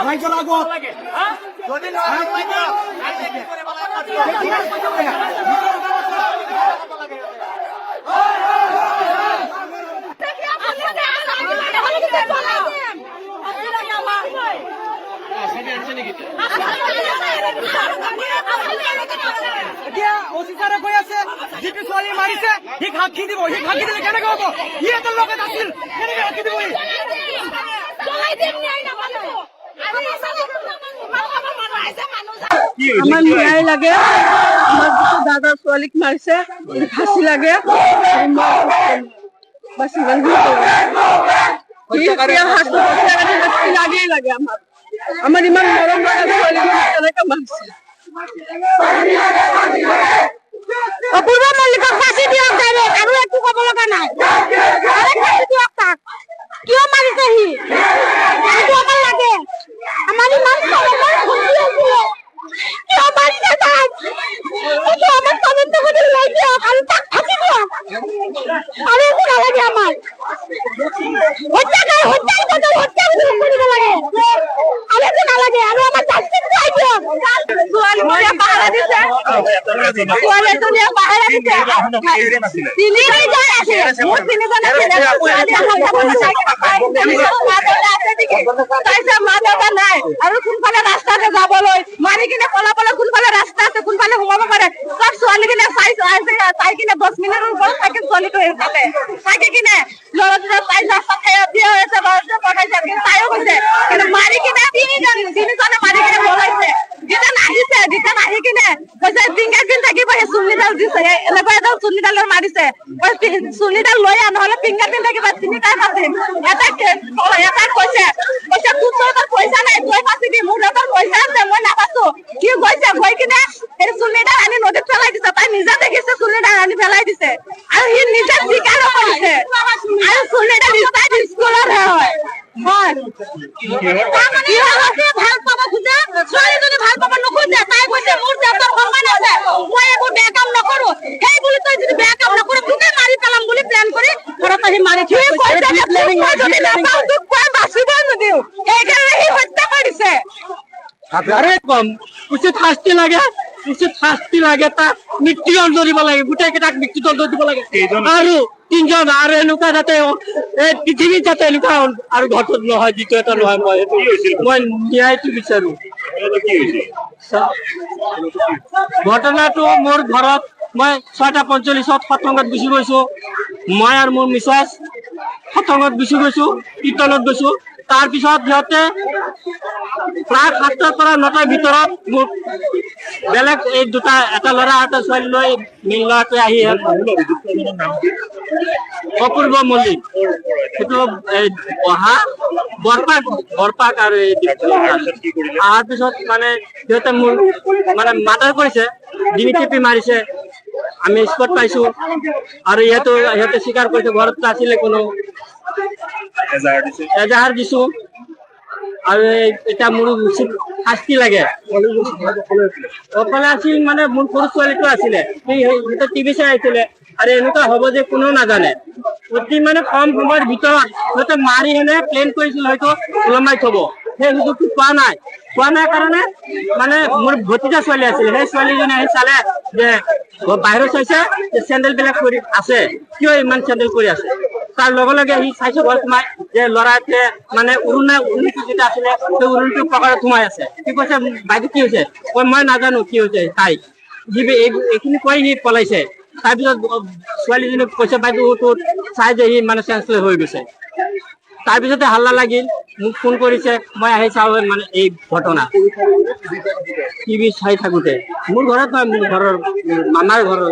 ভাই চলাগো যদি ওসি স্যারে কই আছে জিপি সোয়ালি মারিছে ঠিক হাকি দিব ঠিক হাকি দিলে কেন কব ইয়ে তো লোকে দাসিল কেন হাকি দিব চলাই দিন নাই না ভালো আমার ন্যায় লাগে আমার দুটো দাদা ছোৱালীক মাৰিছে ফাঁচি লাগে বাস ইমান লাগেই লাগে আমাৰ ইমান মৰম লগা ছোৱালীক কেনেকে মাৰিছে অপূৰ্ব মল্লিকক ফাঁচি দিয়ক ডাইৰেক্ট আৰু একো ক'ব লগা নাই ফাঁচি দিয়ক তাক কিয় মাৰিছে সি লাগে আমাৰ ইমান কিয় মাৰিছে তাক আমাৰ তদন্ত কৰে লৈ দিয়ক আৰু তাক ফাঁচি দিয়ক আৰু একো নালাগে আমাৰ হত্যা কৰিব লাগে আৰু একো নালাগে আৰু আমাৰ জাষ্টিছ চাই দিয়ক ছোৱালীজনীয়ে পাহাৰা দিছে ছোৱালীজনীয়ে পাহাৰা দিছে তিনিজনী আছে মোৰ তিনিজনী মা দেউতা নাই আৰু কোনফালে ৰাস্তাতে যাবলৈ মাৰি কিনে পলাবলৈ কোনফালে ৰাস্তা আছে কোনফালে সোমাব পাৰে চব ছোৱালী কিনে চাই কিনে 10 মিনিটৰ ওপৰত থাকে ছোৱালীটো তাতে থাকে কিনে ল'ৰাটোৱে চাই ৰাস্তা দিয়া হৈছে ল'ৰাটোৱে পঠাইছে কিন্তু তাইও গৈছে কিন্তু মাৰি কিনে তিনিজনে মাৰি কিনে পলাইছে যেতিয়া আহি কিনে কৈছে ফিংগাৰ প্ৰিণ্ট থাকিব সেই চুলিডাল দিছে এনেকুৱা এডাল চুলিডালৰ মাৰিছে চুলিডাল লৈ আহ নহ'লে ফিংগাৰ প্ৰিণ্ট থাকিব তিনিটাই মাতিম এটা কৈছে তোৰ পইচা নাই তই ফাঁচি দি মোৰ লগত পইচা আছে মই নাপাছো কি গৈছে গৈ কিনে সেই চুলিডাল আনি নদীত পেলাই দিছে তাই নিজে দেখিছে চুলিডাল আনি পেলাই দিছে আৰু সি নিজে স্বীকাৰো কৰিছে আৰু চুলিডাল স্কুলতহে হয় ভাল পাব খোজে ছোৱালীজনী ভাল পাব নোখোজে তাই কৈছে মোৰ দেউতাৰ সন্মান আছে মই একো বেয়া কাম নকৰো সেই বুলি তই যদি বেয়া কাম নকৰো তোকে মাৰি পেলাম বুলি প্লেন কৰি ঘৰত আহি মাৰি বাচিব নিদিও সেইকাৰণে সি হত্যা কৰিছে উচিত শাস্তি লাগে তাক মৃত্যুদণ্ড দিব লাগে গোটেই কেইটাক মৃত্যুদণ্ড দিব লাগে আৰু তিনজন আৰু এনেকুৱা যাতে এই পৃথিৱীত যাতে এনেকুৱা আৰু ঘটনা নহয় যিটো এটা নহয় মই ন্যায়টো বিচাৰো ঘটনাটো মোৰ ঘৰত মই 6:45 সৎসংগত গুচি গৈছো মই আৰু মোৰ মিছেছ সৎসংগত গুচি গৈছো কীৰ্তনত গৈছো তাৰপিছত সিহঁতে প্ৰায় 7টাৰ পৰা 9টাৰ ভিতৰত মোক বেলেগ এই দুটা এটা ল'ৰা এটা ছোৱালী লৈ মেইন ল'ৰাটোৱে আহি অপূৰ্ব মল্লিক সেইটো অহা বৰপাক আৰু অহাৰ পিছত মানে সিহঁতে মোৰ মানে মাৰ্ডাৰ কৰিছে ডিঙি টিপি মাৰিছে আমি স্পট পাইছো আৰু সিহঁতে স্বীকাৰ কৰিছে ঘৰত আছিলে কোনো এজাহাৰ দিছো আৰু এটা মোৰ উচিত শাস্তি লাগে অকলে আছিল মানে মোৰ সৰু ছোৱালীটো আছিলে সিহঁতে টিভি চাই আহিছিলে আৰু এনেকুৱা হ'ব যে কোনেও নাজানে অতি মানে কম সময়ৰ ভিতৰত সিহঁতে মাৰি হেনে প্লেন কৰিছিল হয়তো ওলমাই থব সেই সুযোগটো পোৱা নাই কাৰণে মানে মোৰ ভতিজা ছোৱালী আছিলে সেই ছোৱালীজনী আহি চালে যে বাহিৰত চাইছে চেণ্ডেল বিলাক কৰি আছে কিয় ইমান চেণ্ডেল কৰি আছে তাৰ লগে লগে সি চাইছে ঘৰত সোমাই যে ল'ৰাটোৱে মানে উৰুণিটো যেটা আছিলে সেই উৰুণিটো পকাৰত সোমাই আছে সি কৈছে বাইদেউ কি হৈছে মই নাজানো কি হৈছে তাই এইখিনি কৈ সি পলাইছে তাৰপিছত ছোৱালীজনী কৈছে বাইদেউ তোৰ চাই যে সি মানে চেঞ্চলেছ হৈ গৈছে তাৰপিছতে হাল্লা লাগিল মোক ফোন কৰিছে মই আহি চাওঁ মানে এই ঘটনা টিভি চাই থাকোঁতে মোৰ ঘৰত নহয় মোৰ ঘৰৰ মামাৰ ঘৰৰ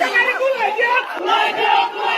গাড়ি খুলাই দিয়া